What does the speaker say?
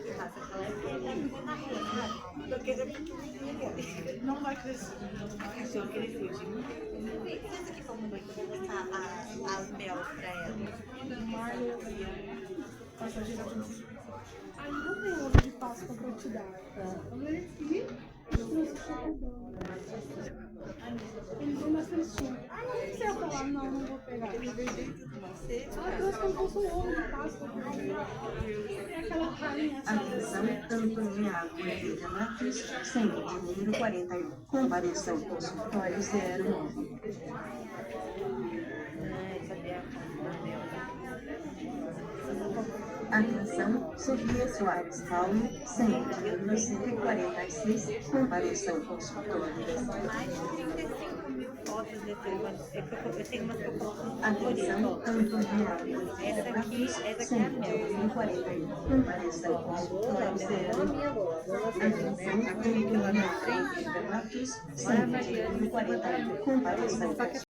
que raça que ela é, porque ela é na rua, sabe? Porque ela é pequenininha. Não vai crescer. A cachorra que ele fugiu. Pensa que como mãe, que eu vou mostrar as mel pra ela. Marley e a passageira de aí não tem ovo de Páscoa pra te dar. Eu falei, aqui, eu trouxe chocodão. Eles vão mais fresquinho. Ah, não, nem sei falar, não vou pegar. Ele veio dentro de você. Ah, trouxe como fosse um ovo de Páscoa. É aquela carinha, sabe? Atenção, Antoniago Oliveira Matos, centro de número 41. Compareça ao consultório 09. Cadê a mel? Atenção, Sofia Soares Paulo, centro de número 146. Compareça ao consultório 10. Mais de 35 mil fotos desse negócio. Eu tenho umas que eu coloco no Atenção, favorito. Antoniago Oliveira Matos, centro de número 41. Compareça ao consultório 09. Atenção, Antoniago Oliveira Matos, centro de número 41. Compareça ao consultório